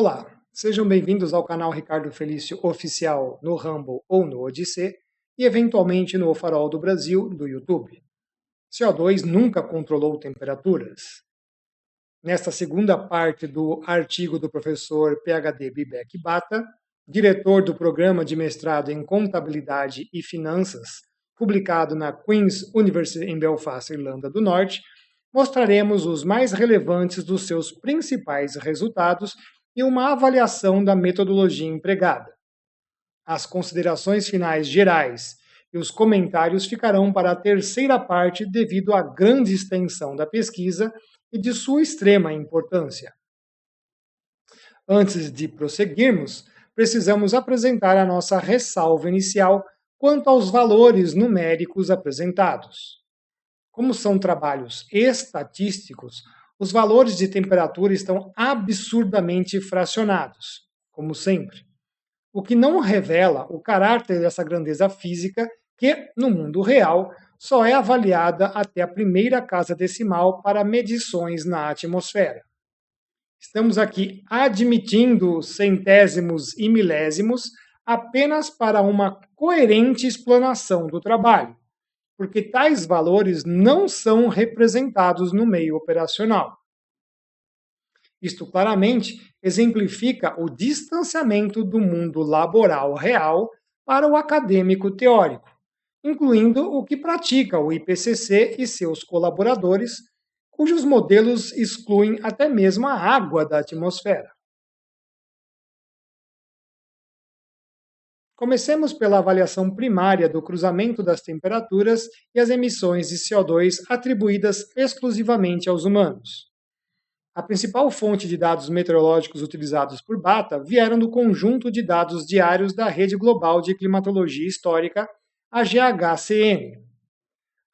Olá, sejam bem-vindos ao canal Ricardo Felício Oficial no Rumble ou no Odissê e eventualmente no O Farol do Brasil do YouTube. CO2 nunca controlou temperaturas. Nesta segunda parte do artigo do professor PhD Bibek Bata, diretor do programa de mestrado em Contabilidade e Finanças, publicado na Queen's University em Belfast, Irlanda do Norte, mostraremos os mais relevantes dos seus principais resultados e uma avaliação da metodologia empregada. As considerações finais gerais e os comentários ficarão para a terceira parte devido à grande extensão da pesquisa e de sua extrema importância. Antes de prosseguirmos, precisamos apresentar a nossa ressalva inicial quanto aos valores numéricos apresentados. Como são trabalhos estatísticos, os valores de temperatura estão absurdamente fracionados, como sempre, o que não revela o caráter dessa grandeza física que, no mundo real, só é avaliada até a primeira casa decimal para medições na atmosfera. Estamos aqui admitindo centésimos e milésimos apenas para uma coerente explanação do trabalho, porque tais valores não são representados no meio operacional. Isto claramente exemplifica o distanciamento do mundo laboral real para o acadêmico teórico, incluindo o que pratica o IPCC e seus colaboradores, cujos modelos excluem até mesmo a água da atmosfera. Comecemos pela avaliação primária do cruzamento das temperaturas e as emissões de CO2 atribuídas exclusivamente aos humanos. A principal fonte de dados meteorológicos utilizados por Bata vieram do conjunto de dados diários da Rede Global de Climatologia Histórica, a GHCN.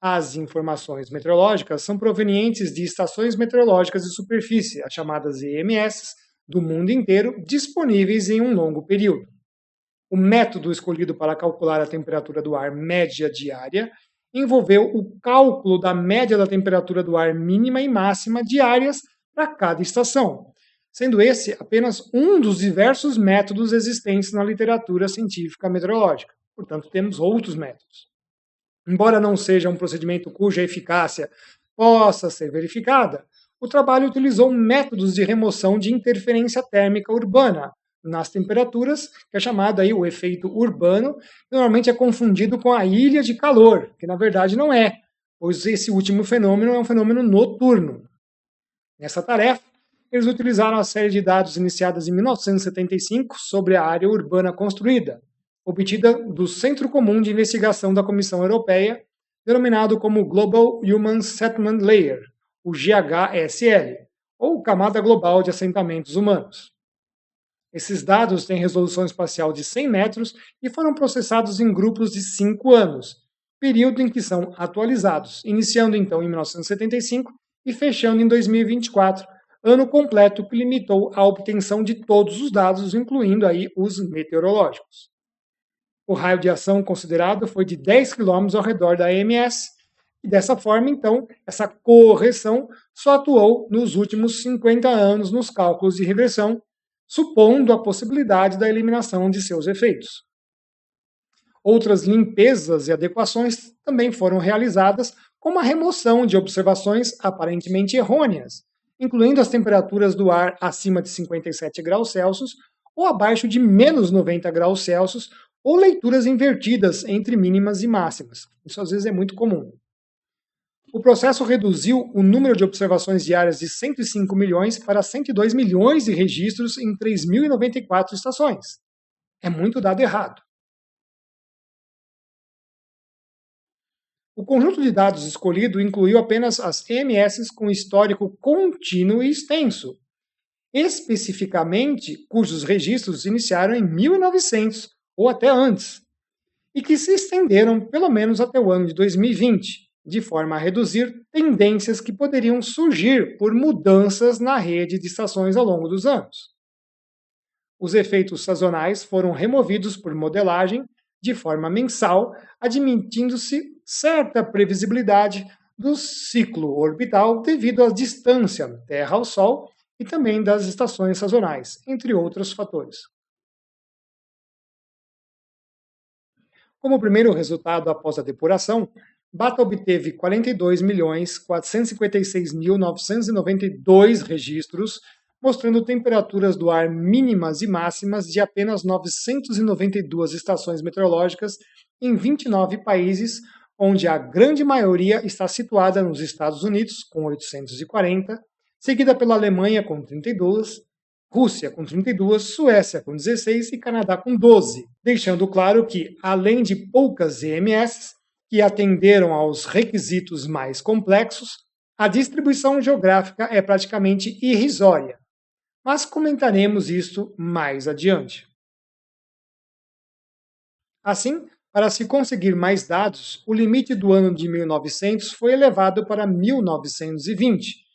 As informações meteorológicas são provenientes de estações meteorológicas de superfície, as chamadas EMS, do mundo inteiro, disponíveis em um longo período. O método escolhido para calcular a temperatura do ar média diária envolveu o cálculo da média da temperatura do ar mínima e máxima diárias para cada estação, sendo esse apenas um dos diversos métodos existentes na literatura científica meteorológica. Portanto, temos outros métodos. Embora não seja um procedimento cuja eficácia possa ser verificada, o trabalho utilizou métodos de remoção de interferência térmica urbana nas temperaturas, que é chamado aí o efeito urbano, que normalmente é confundido com a ilha de calor, que na verdade não é, pois esse último fenômeno é um fenômeno noturno. Nessa tarefa, eles utilizaram a série de dados iniciadas em 1975 sobre a área urbana construída, obtida do Centro Comum de Investigação da Comissão Europeia, denominado como Global Human Settlement Layer, o GHSL, ou Camada Global de Assentamentos Humanos. Esses dados têm resolução espacial de 100 metros e foram processados em grupos de 5 anos, período em que são atualizados, iniciando então em 1975 e fechando em 2024, ano completo que limitou a obtenção de todos os dados, incluindo aí os meteorológicos. O raio de ação considerado foi de 10 km ao redor da EMS, e dessa forma, então, essa correção só atuou nos últimos 50 anos nos cálculos de regressão, supondo a possibilidade da eliminação de seus efeitos. Outras limpezas e adequações também foram realizadas, como a remoção de observações aparentemente errôneas, incluindo as temperaturas do ar acima de 57 graus Celsius ou abaixo de menos 90 graus Celsius, ou leituras invertidas entre mínimas e máximas. Isso às vezes é muito comum. O processo reduziu o número de observações diárias de 105 milhões para 102 milhões de registros em 3.094 estações. É muito dado errado. O conjunto de dados escolhido incluiu apenas as EMS com histórico contínuo e extenso, especificamente cujos registros iniciaram em 1900 ou até antes, e que se estenderam pelo menos até o ano de 2020, de forma a reduzir tendências que poderiam surgir por mudanças na rede de estações ao longo dos anos. Os efeitos sazonais foram removidos por modelagem de forma mensal, admitindo-se certa previsibilidade do ciclo orbital devido à distância Terra ao Sol e também das estações sazonais, entre outros fatores. Como primeiro resultado após a depuração, Bata obteve 42.456.992 registros, mostrando temperaturas do ar mínimas e máximas de apenas 992 estações meteorológicas em 29 países, onde a grande maioria está situada nos Estados Unidos, com 840, seguida pela Alemanha, com 32, Rússia com 32, Suécia com 16 e Canadá com 12, deixando claro que, além de poucas EMS que atenderam aos requisitos mais complexos, a distribuição geográfica é praticamente irrisória. Mas comentaremos isso mais adiante. Assim, para se conseguir mais dados, o limite do ano de 1900 foi elevado para 1920,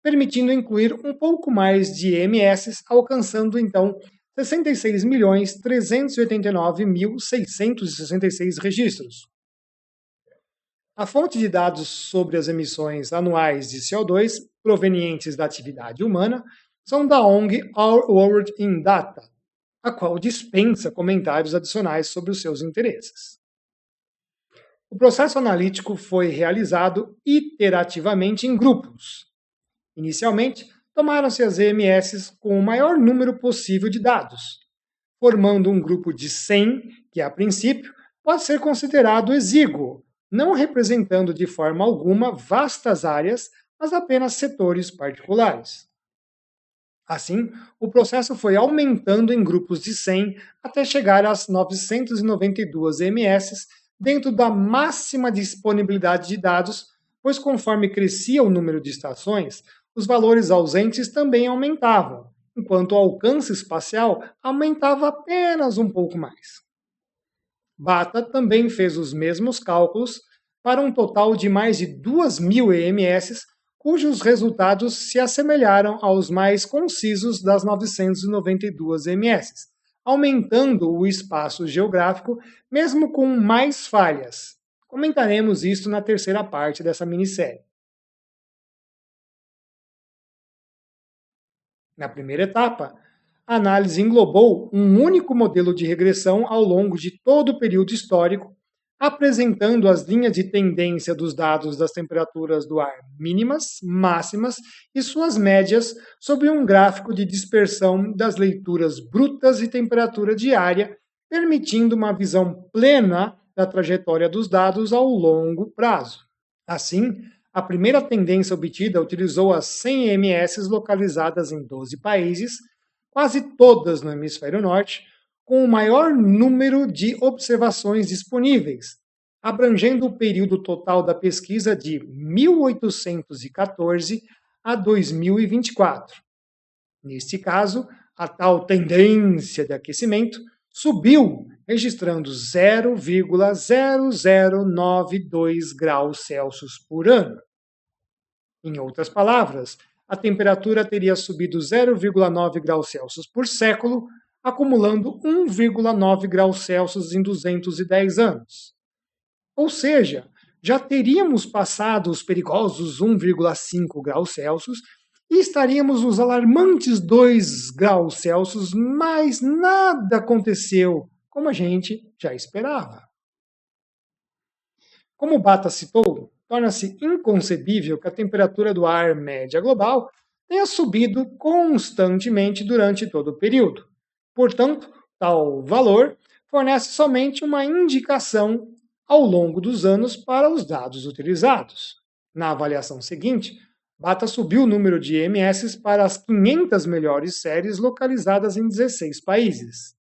permitindo incluir um pouco mais de EMS, alcançando então 66.389.666 registros. A fonte de dados sobre as emissões anuais de CO2 provenientes da atividade humana são da ONG Our World in Data, a qual dispensa comentários adicionais sobre os seus interesses. O processo analítico foi realizado iterativamente em grupos. Inicialmente, tomaram-se as EMS com o maior número possível de dados, formando um grupo de 100, que a princípio pode ser considerado exíguo, não representando de forma alguma vastas áreas, mas apenas setores particulares. Assim, o processo foi aumentando em grupos de 100 até chegar às 992 EMS, dentro da máxima disponibilidade de dados, pois conforme crescia o número de estações, os valores ausentes também aumentavam, enquanto o alcance espacial aumentava apenas um pouco mais. Bata também fez os mesmos cálculos para um total de mais de 2.000 EMS, cujos resultados se assemelharam aos mais concisos das 992 EMS, aumentando o espaço geográfico, mesmo com mais falhas. Comentaremos isso na terceira parte dessa minissérie. Na primeira etapa, a análise englobou um único modelo de regressão ao longo de todo o período histórico, apresentando as linhas de tendência dos dados das temperaturas do ar mínimas, máximas e suas médias sobre um gráfico de dispersão das leituras brutas e temperatura diária, permitindo uma visão plena da trajetória dos dados ao longo prazo. Assim, a primeira tendência obtida utilizou as 100 EMS localizadas em 12 países, quase todas no hemisfério norte, com o maior número de observações disponíveis, abrangendo o período total da pesquisa de 1814 a 2024. Neste caso, a tal tendência de aquecimento subiu, registrando 0,0092 graus Celsius por ano. Em outras palavras, a temperatura teria subido 0,9 graus Celsius por século, acumulando 1,9 graus Celsius em 210 anos. Ou seja, já teríamos passado os perigosos 1,5 graus Celsius e estaríamos nos alarmantes 2 graus Celsius, mas nada aconteceu, como a gente já esperava. Como Bata citou, torna-se inconcebível que a temperatura do ar média global tenha subido constantemente durante todo o período. Portanto, tal valor fornece somente uma indicação ao longo dos anos para os dados utilizados. Na avaliação seguinte, Bata subiu o número de EMS para as 500 melhores séries localizadas em 16 países.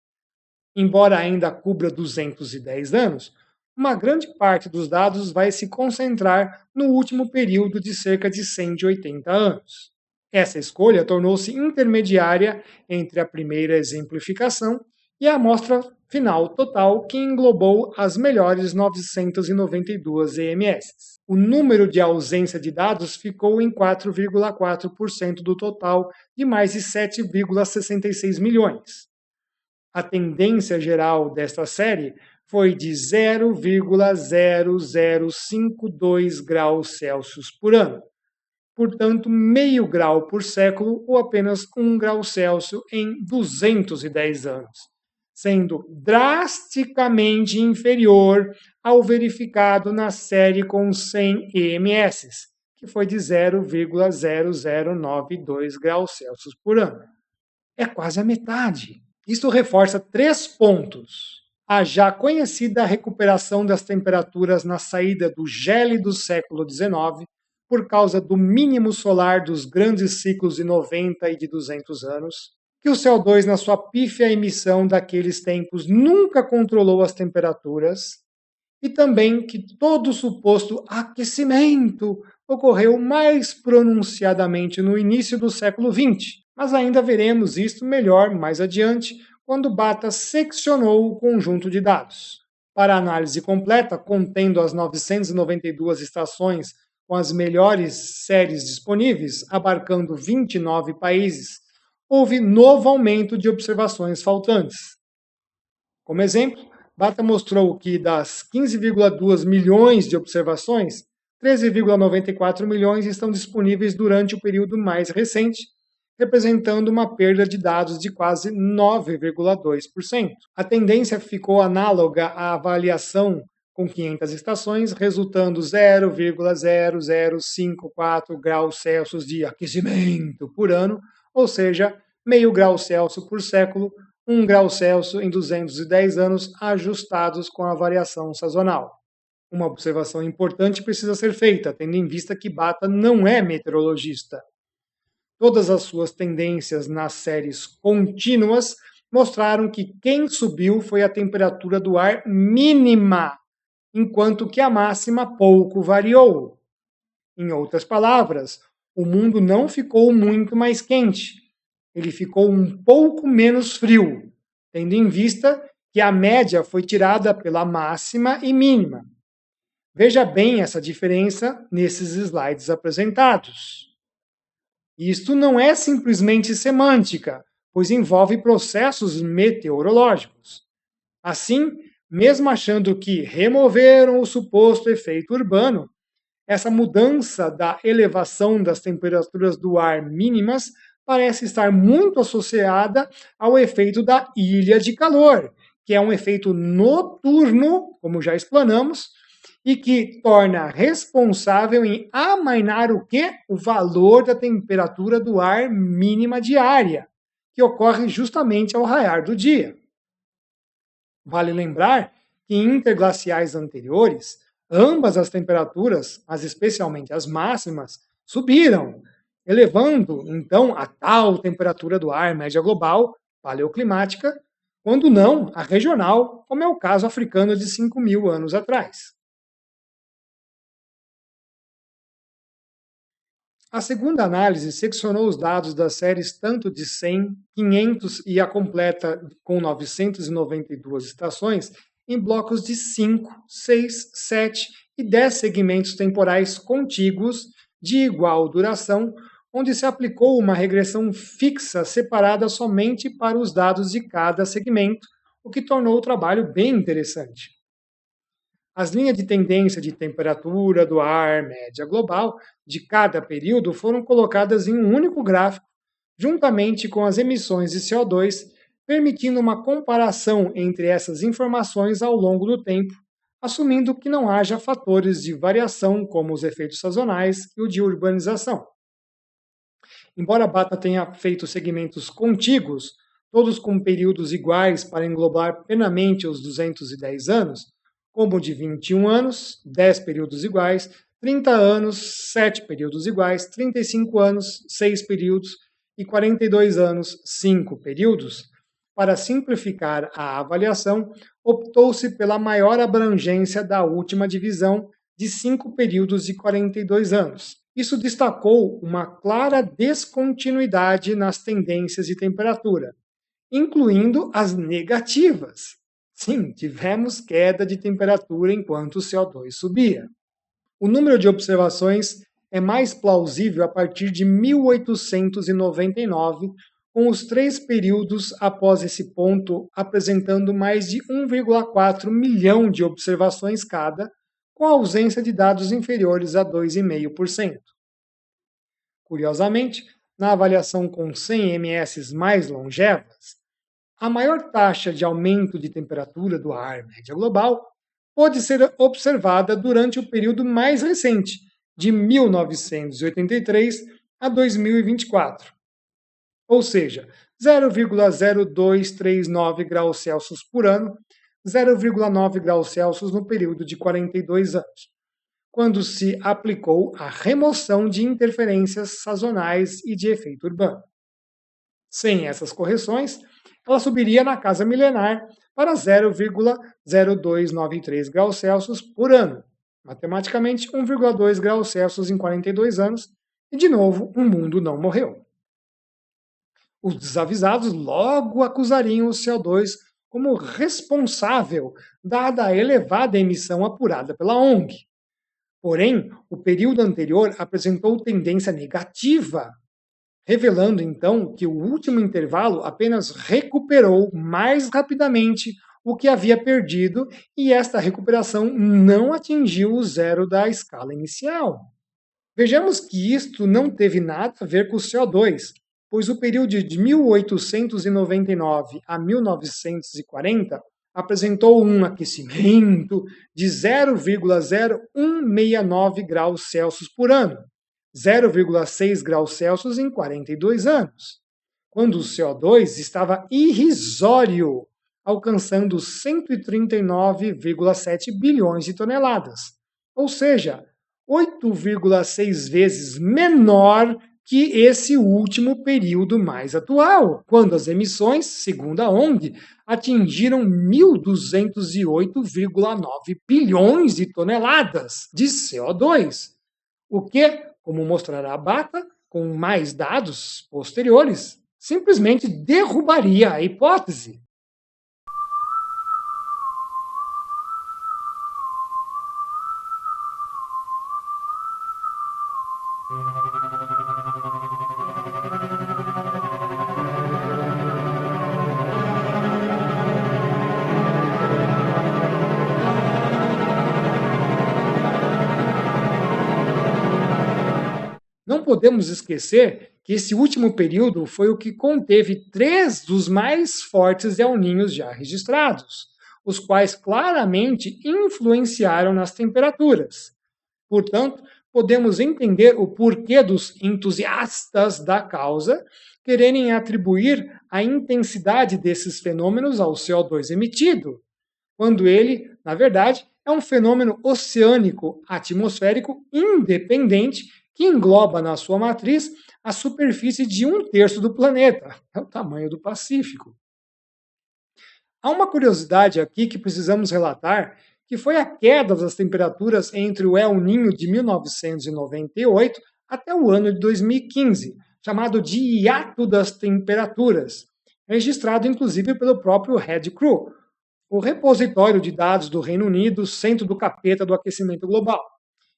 Embora ainda cubra 210 anos, uma grande parte dos dados vai se concentrar no último período de cerca de 180 anos. Essa escolha tornou-se intermediária entre a primeira exemplificação e a amostra final total, que englobou as melhores 992 EMS. O número de ausência de dados ficou em 4,4% do total de mais de 7,66 milhões. A tendência geral desta série foi de 0,0052 graus Celsius por ano, portanto, meio grau por século ou apenas 1 grau Celsius em 210 anos, sendo drasticamente inferior ao verificado na série com 100 EMS, que foi de 0,0092 graus Celsius por ano. É quase a metade. Isso reforça 3 pontos. A já conhecida recuperação das temperaturas na saída do gélido século XIX, por causa do mínimo solar dos grandes ciclos de 90 e de 200 anos, que o CO2 na sua pífia emissão daqueles tempos nunca controlou as temperaturas, e também que todo o suposto aquecimento ocorreu mais pronunciadamente no início do século XX, mas ainda veremos isto melhor mais adiante, quando Bata seccionou o conjunto de dados. Para a análise completa, contendo as 992 estações com as melhores séries disponíveis, abarcando 29 países, houve novo aumento de observações faltantes. Como exemplo, Bata mostrou que das 15,2 milhões de observações, 13,94 milhões estão disponíveis durante o período mais recente, representando uma perda de dados de quase 9,2%. A tendência ficou análoga à avaliação com 500 estações, resultando 0,0054 graus Celsius de aquecimento por ano, ou seja, meio grau Celsius por século, 1 grau Celsius em 210 anos, ajustados com a variação sazonal. Uma observação importante precisa ser feita, tendo em vista que Bata não é meteorologista. Todas as suas tendências nas séries contínuas mostraram que quem subiu foi a temperatura do ar mínima, enquanto que a máxima pouco variou. Em outras palavras, o mundo não ficou muito mais quente, ele ficou um pouco menos frio, tendo em vista que a média foi tirada pela máxima e mínima. Veja bem essa diferença nesses slides apresentados. Isto não é simplesmente semântica, pois envolve processos meteorológicos. Assim, mesmo achando que removeram o suposto efeito urbano, essa mudança da elevação das temperaturas do ar mínimas parece estar muito associada ao efeito da ilha de calor, que é um efeito noturno, como já explanamos, e que torna responsável em amainar o quê? O valor da temperatura do ar mínima diária, que ocorre justamente ao raiar do dia. Vale lembrar que em interglaciais anteriores, ambas as temperaturas, mas especialmente as máximas, subiram, elevando então a tal temperatura do ar média global, paleoclimática, quando não a regional, como é o caso africano de 5.000 anos atrás. A segunda análise seccionou os dados das séries tanto de 100, 500 e a completa com 992 estações em blocos de 5, 6, 7 e 10 segmentos temporais contíguos de igual duração, onde se aplicou uma regressão fixa separada somente para os dados de cada segmento, o que tornou o trabalho bem interessante. As linhas de tendência de temperatura do ar média global de cada período foram colocadas em um único gráfico, juntamente com as emissões de CO2, permitindo uma comparação entre essas informações ao longo do tempo, assumindo que não haja fatores de variação como os efeitos sazonais e o de urbanização. Embora a Bata tenha feito segmentos contíguos, todos com períodos iguais para englobar plenamente os 210 anos, como de 21 anos, 10 períodos iguais, 30 anos, 7 períodos iguais, 35 anos, 6 períodos e 42 anos, 5 períodos. Para simplificar a avaliação, optou-se pela maior abrangência da última divisão de 5 períodos de 42 anos. Isso destacou uma clara descontinuidade nas tendências de temperatura, incluindo as negativas. Sim, tivemos queda de temperatura enquanto o CO2 subia. O número de observações é mais plausível a partir de 1899, com os 3 períodos após esse ponto apresentando mais de 1,4 milhão de observações cada, com a ausência de dados inferiores a 2,5%. Curiosamente, na avaliação com 100 ms mais longevas, a maior taxa de aumento de temperatura do ar média global pode ser observada durante o período mais recente, de 1983 a 2024, ou seja, 0,0239 graus Celsius por ano, 0,9 graus Celsius no período de 42 anos, quando se aplicou a remoção de interferências sazonais e de efeito urbano. Sem essas correções, ela subiria na casa milenar para 0,0293 graus Celsius por ano, matematicamente 1,2 graus Celsius em 42 anos, e de novo o mundo não morreu. Os desavisados logo acusariam o CO2 como responsável, dada a elevada emissão apurada pela ONG. Porém, o período anterior apresentou tendência negativa, revelando então que o último intervalo apenas recuperou mais rapidamente o que havia perdido e esta recuperação não atingiu o zero da escala inicial. Vejamos que isto não teve nada a ver com o CO2, pois o período de 1899 a 1940 apresentou um aquecimento de 0,0169 graus Celsius por ano, 0,6 graus Celsius em 42 anos, quando o CO2 estava irrisório, alcançando 139,7 bilhões de toneladas, ou seja, 8,6 vezes menor que esse último período mais atual, quando as emissões, segundo a ONG, atingiram 1.208,9 bilhões de toneladas de CO2, o que, como mostrará a Bata, com mais dados posteriores, simplesmente derrubaria a hipótese. Não podemos esquecer que esse último período foi o que conteve 3 dos mais fortes El Ninhos já registrados, os quais claramente influenciaram nas temperaturas. Portanto, podemos entender o porquê dos entusiastas da causa quererem atribuir a intensidade desses fenômenos ao CO2 emitido, quando ele, na verdade, é um fenômeno oceânico atmosférico independente que engloba na sua matriz a superfície de 1/3 do planeta. É o tamanho do Pacífico. Há uma curiosidade aqui que precisamos relatar, que foi a queda das temperaturas entre o El Ninho de 1998 até o ano de 2015, chamado de hiato das temperaturas, registrado inclusive pelo próprio Red Crew, o repositório de dados do Reino Unido, centro do capeta do aquecimento global.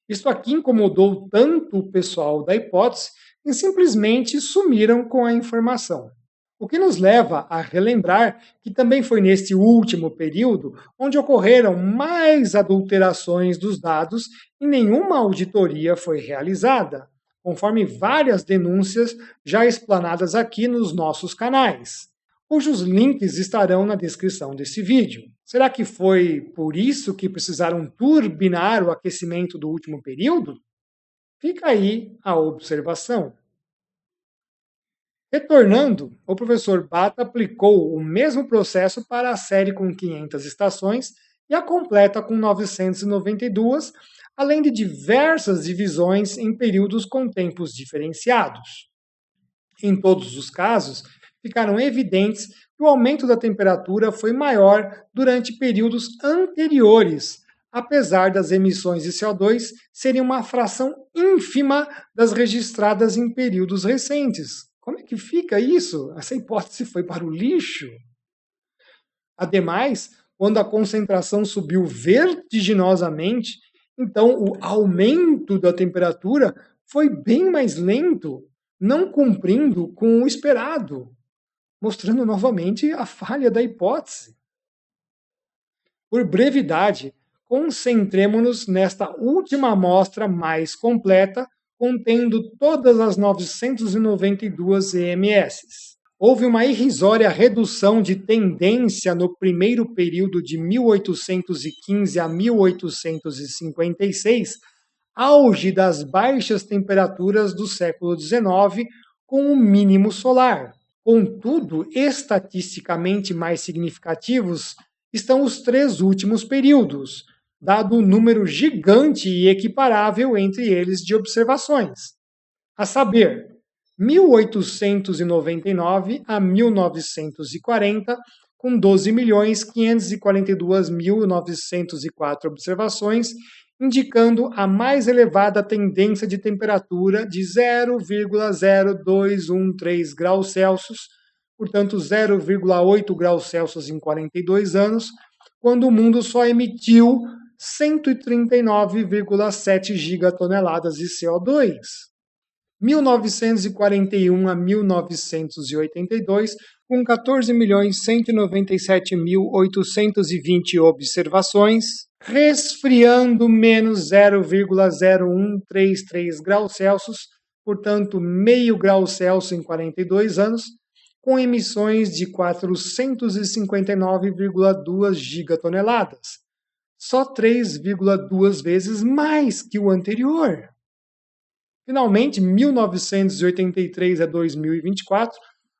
Isso aqui incomodou tanto o pessoal da hipótese que simplesmente sumiram com a informação. O que nos leva a relembrar que também foi neste último período onde ocorreram mais adulterações dos dados e nenhuma auditoria foi realizada, conforme várias denúncias já explanadas aqui nos nossos canais, cujos links estarão na descrição desse vídeo. Será que foi por isso que precisaram turbinar o aquecimento do último período? Fica aí a observação. Retornando, o professor Bata aplicou o mesmo processo para a série com 500 estações e a completa com 992, além de diversas divisões em períodos com tempos diferenciados. Em todos os casos, ficaram evidentes que o aumento da temperatura foi maior durante períodos anteriores, apesar das emissões de CO2 serem uma fração ínfima das registradas em períodos recentes. Como é que fica isso? Essa hipótese foi para o lixo? Ademais, quando a concentração subiu vertiginosamente, então o aumento da temperatura foi bem mais lento, não cumprindo com o esperado, mostrando novamente a falha da hipótese. Por brevidade, concentremo-nos nesta última amostra mais completa, contendo todas as 992 EMS. Houve uma irrisória redução de tendência no primeiro período de 1815 a 1856, auge das baixas temperaturas do século XIX, com o mínimo solar. Contudo, estatisticamente mais significativos estão os 3 últimos períodos, dado o número gigante e equiparável entre eles de observações. A saber, 1899 a 1940, com 12.542.904 observações, indicando a mais elevada tendência de temperatura de 0,0213 graus Celsius, portanto 0,8 graus Celsius em 42 anos, quando o mundo só emitiu 139,7 gigatoneladas de CO2. 1941 a 1982, com 14.197.820 observações, resfriando menos 0,0133 graus Celsius, portanto meio grau Celsius em 42 anos, com emissões de 459,2 gigatoneladas, só 3,2 vezes mais que o anterior. Finalmente, 1983 a 2024,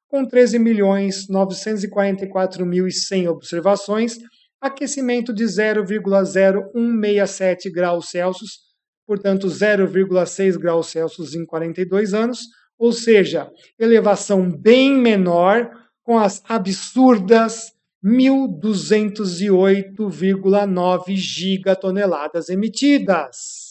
com 13.944.100 observações, aquecimento de 0,0167 graus Celsius, portanto 0,6 graus Celsius em 42 anos, ou seja, elevação bem menor, com as absurdas 1.208,9 gigatoneladas emitidas.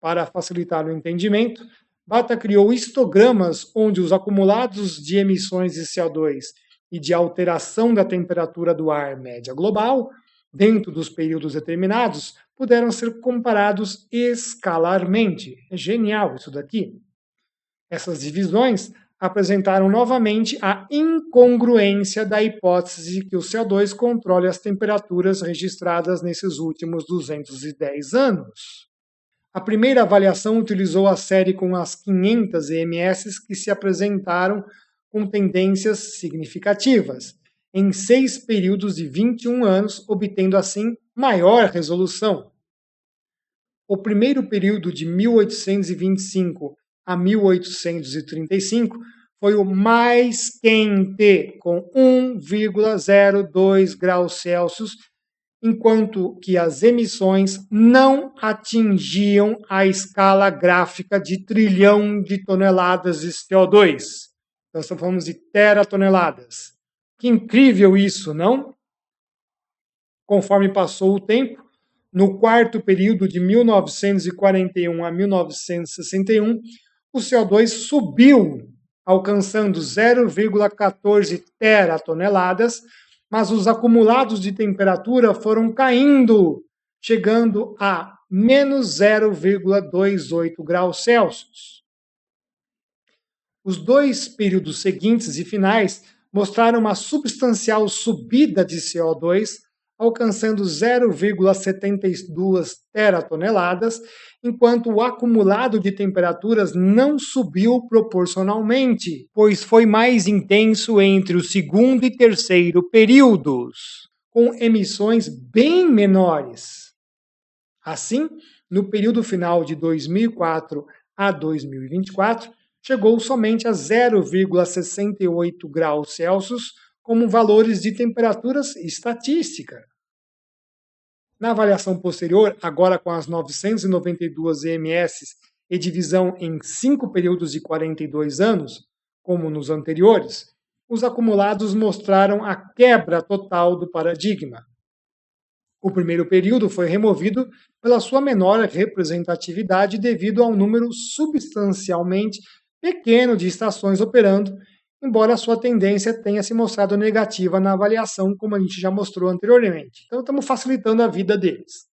Para facilitar o entendimento, Bata criou histogramas onde os acumulados de emissões de CO2 e de alteração da temperatura do ar média global, dentro dos períodos determinados, puderam ser comparados escalarmente. É genial isso daqui. Essas divisões apresentaram novamente a incongruência da hipótese de que o CO2 controle as temperaturas registradas nesses últimos 210 anos. A primeira avaliação utilizou a série com as 500 EMS que se apresentaram com tendências significativas, em 6 períodos de 21 anos, obtendo assim maior resolução. O primeiro período de 1825 a 1835 foi o mais quente, com 1,02 graus Celsius, enquanto que as emissões não atingiam a escala gráfica de trilhão de toneladas de CO2. Nós estamos falando de teratoneladas. Que incrível isso, não? Conforme passou o tempo, no quarto período de 1941 a 1961, o CO2 subiu, alcançando 0,14 teratoneladas, mas os acumulados de temperatura foram caindo, chegando a menos 0,28 graus Celsius. Os 2 períodos seguintes e finais mostraram uma substancial subida de CO2, alcançando 0,72 teratoneladas, enquanto o acumulado de temperaturas não subiu proporcionalmente, pois foi mais intenso entre o segundo e terceiro períodos, com emissões bem menores. Assim, no período final de 2004 a 2024, chegou somente a 0,68 graus Celsius como valores de temperaturas estatística. Na avaliação posterior, agora com as 992 EMS e divisão em 5 períodos de 42 anos, como nos anteriores, os acumulados mostraram a quebra total do paradigma. O primeiro período foi removido pela sua menor representatividade devido ao número substancialmente pequeno de estações operando, embora a sua tendência tenha se mostrado negativa na avaliação, como a gente já mostrou anteriormente. Então, estamos facilitando a vida deles.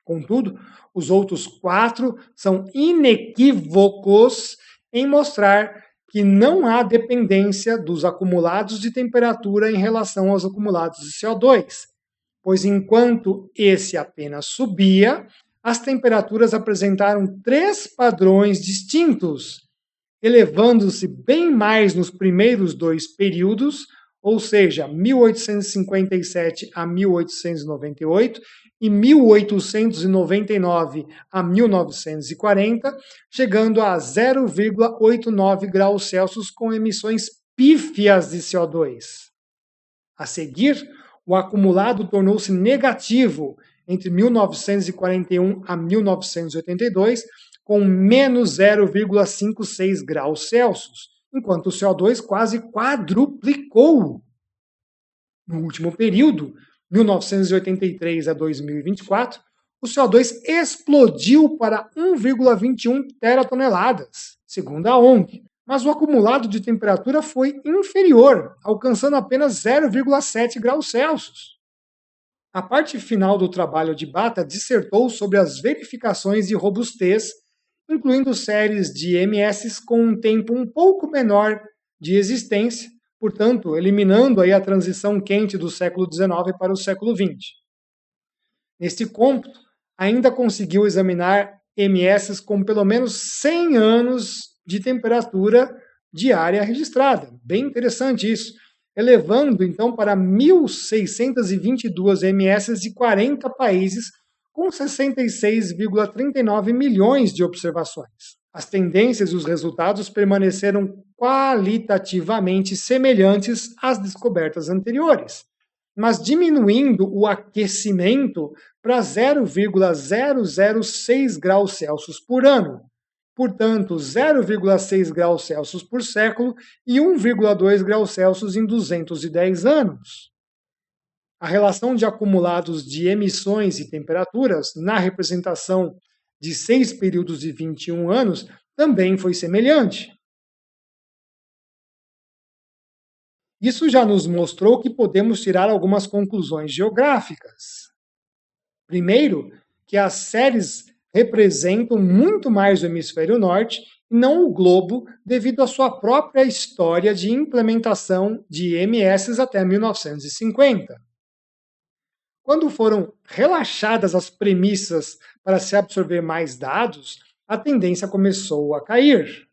Contudo, os outros 4 são inequívocos em mostrar que não há dependência dos acumulados de temperatura em relação aos acumulados de CO2, pois enquanto esse apenas subia, as temperaturas apresentaram 3 padrões distintos, elevando-se bem mais nos primeiros 2 períodos, ou seja, 1857 a 1898 e 1899 a 1940, chegando a 0,89 graus Celsius com emissões pífias de CO2. A seguir, o acumulado tornou-se negativo entre 1941 a 1982, com menos 0,56 graus Celsius, enquanto o CO2 quase quadruplicou. No último período, 1983 a 2024, o CO2 explodiu para 1,21 teratoneladas, segundo a ONG, mas o acumulado de temperatura foi inferior, alcançando apenas 0,7 graus Celsius. A parte final do trabalho de Bata dissertou sobre as verificações de robustez, incluindo séries de MS com um tempo um pouco menor de existência, portanto, eliminando aí a transição quente do século XIX para o século XX. Neste cômputo, ainda conseguiu examinar MS com pelo menos 100 anos de temperatura diária registrada. Bem interessante isso. Elevando, então, para 1.622 MS de 40 países, com 66,39 milhões de observações. As tendências e os resultados permaneceram qualitativamente semelhantes às descobertas anteriores, mas diminuindo o aquecimento para 0,006 graus Celsius por ano, portanto 0,6 graus Celsius por século e 1,2 graus Celsius em 210 anos. A relação de acumulados de emissões e temperaturas na representação de 6 períodos de 21 anos também foi semelhante. Isso já nos mostrou que podemos tirar algumas conclusões geográficas. Primeiro, que as séries representam muito mais o hemisfério norte e não o globo, devido à sua própria história de implementação de EMS até 1950. Quando foram relaxadas as premissas para se absorver mais dados, a tendência começou a cair.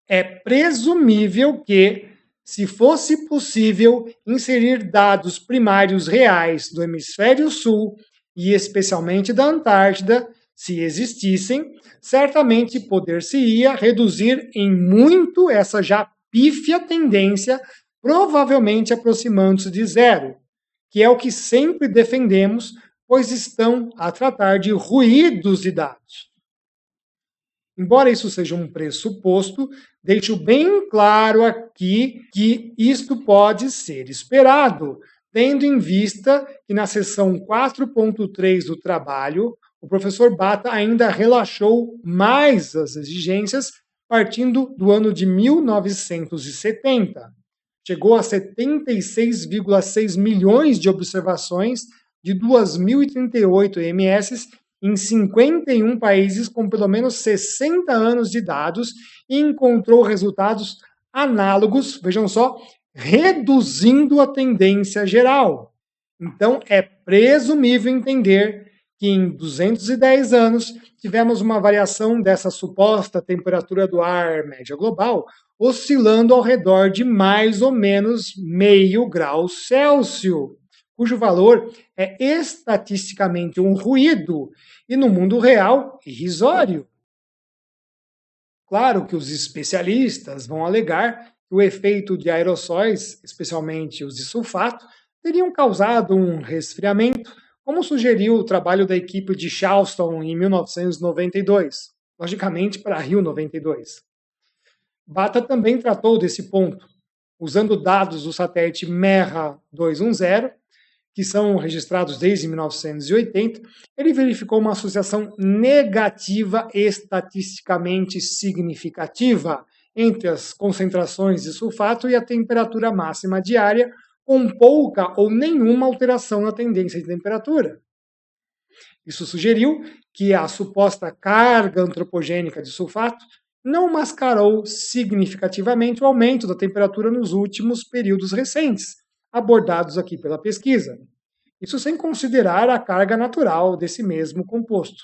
É presumível que, se fosse possível inserir dados primários reais do hemisfério sul e especialmente da Antártida, se existissem, certamente poder-se-ia reduzir em muito essa já pífia tendência, provavelmente aproximando-se de zero, que é o que sempre defendemos, pois estão a tratar de ruídos de dados. Embora isso seja um pressuposto, deixo bem claro aqui que isto pode ser esperado, tendo em vista que na seção 4.3 do trabalho, o professor Bata ainda relaxou mais as exigências, partindo do ano de 1970. Chegou a 76,6 milhões de observações de 2.038 EMS em 51 países com pelo menos 60 anos de dados e encontrou resultados análogos, vejam só, reduzindo a tendência geral. Então, é presumível entender que em 210 anos tivemos uma variação dessa suposta temperatura do ar média global oscilando ao redor de mais ou menos meio grau Celsius, cujo valor é estatisticamente um ruído e no mundo real irrisório. Claro que os especialistas vão alegar que o efeito de aerossóis, especialmente os de sulfato, teriam causado um resfriamento, como sugeriu o trabalho da equipe de Charleston em 1992, logicamente para Rio 92. Bata também tratou desse ponto, usando dados do satélite MERRA 210, que são registrados desde 1980, ele verificou uma associação negativa estatisticamente significativa entre as concentrações de sulfato e a temperatura máxima diária, com pouca ou nenhuma alteração na tendência de temperatura. Isso sugeriu que a suposta carga antropogênica de sulfato não mascarou significativamente o aumento da temperatura nos últimos períodos recentes, abordados aqui pela pesquisa. Isso sem considerar a carga natural desse mesmo composto.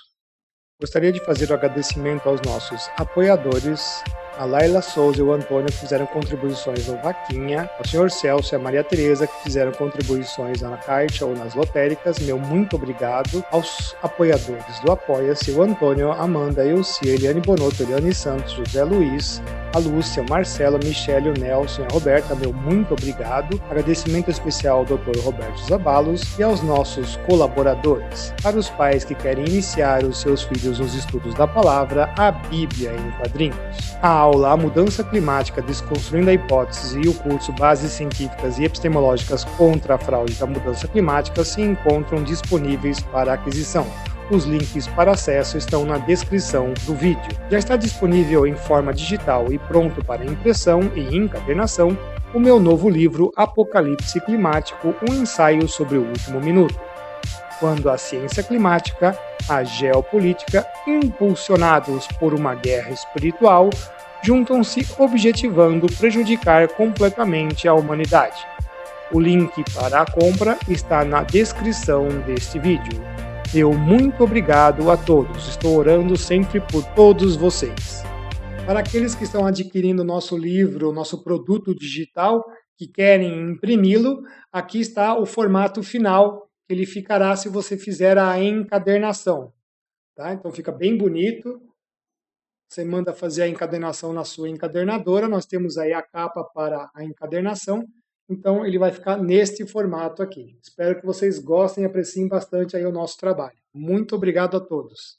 Gostaria de fazer o agradecimento aos nossos apoiadores, a Laila Souza e o Antônio, que fizeram contribuições no Vaquinha, ao Sr. Celso e a Maria Tereza, que fizeram contribuições na Caixa ou nas lotéricas. Meu muito obrigado aos apoiadores do Apoia-se, o Antônio, a Amanda, a Elcia, Eliane Bonotto, Eliane Santos, José Luiz, a Lúcia, o Marcelo, a Michele, o Nelson e a Roberta, meu muito obrigado. Agradecimento especial ao Dr. Roberto Zabalos e aos nossos colaboradores. Para os pais que querem iniciar os seus filhos nos estudos da palavra, a Bíblia em quadrinhos. A aula A Mudança Climática, Desconstruindo a Hipótese e o curso Bases Científicas e Epistemológicas contra a Fraude da Mudança Climática se encontram disponíveis para aquisição. Os links para acesso estão na descrição do vídeo. Já está disponível em forma digital e pronto para impressão e encadernação o meu novo livro Apocalipse Climático, um ensaio sobre o último minuto. Quando a ciência climática, a geopolítica, impulsionados por uma guerra espiritual, juntam-se objetivando prejudicar completamente a humanidade. O link para a compra está na descrição deste vídeo. Meu muito obrigado a todos. Estou orando sempre por todos vocês. Para aqueles que estão adquirindo nosso livro, nosso produto digital, que querem imprimi-lo, aqui está o formato final que ele ficará se você fizer a encadernação. Tá? Então fica bem bonito. Você manda fazer a encadernação na sua encadernadora. Nós temos aí a capa para a encadernação. Então ele vai ficar neste formato aqui. Espero que vocês gostem e apreciem bastante aí o nosso trabalho. Muito obrigado a todos.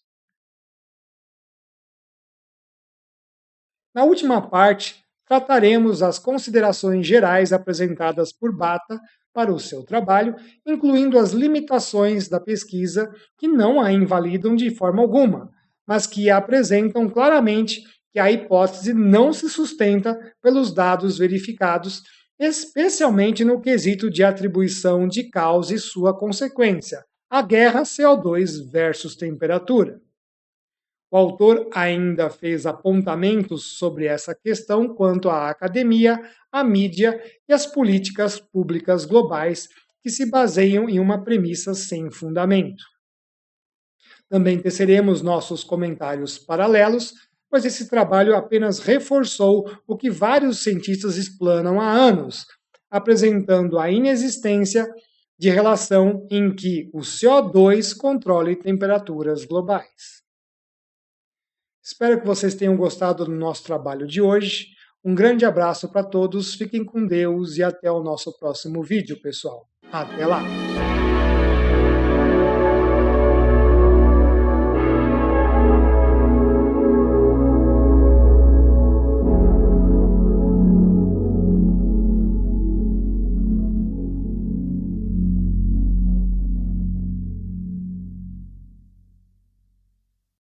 Na última parte, trataremos as considerações gerais apresentadas por Bata para o seu trabalho, incluindo as limitações da pesquisa que não a invalidam de forma alguma, mas que apresentam claramente que a hipótese não se sustenta pelos dados verificados, especialmente no quesito de atribuição de causa e sua consequência, a guerra CO2 versus temperatura. O autor ainda fez apontamentos sobre essa questão quanto à academia, à mídia e às políticas públicas globais que se baseiam em uma premissa sem fundamento. Também teceremos nossos comentários paralelos, pois esse trabalho apenas reforçou o que vários cientistas explanam há anos, apresentando a inexistência de relação em que o CO2 controle temperaturas globais. Espero que vocês tenham gostado do nosso trabalho de hoje. Um grande abraço para todos, fiquem com Deus e até o nosso próximo vídeo, pessoal. Até lá!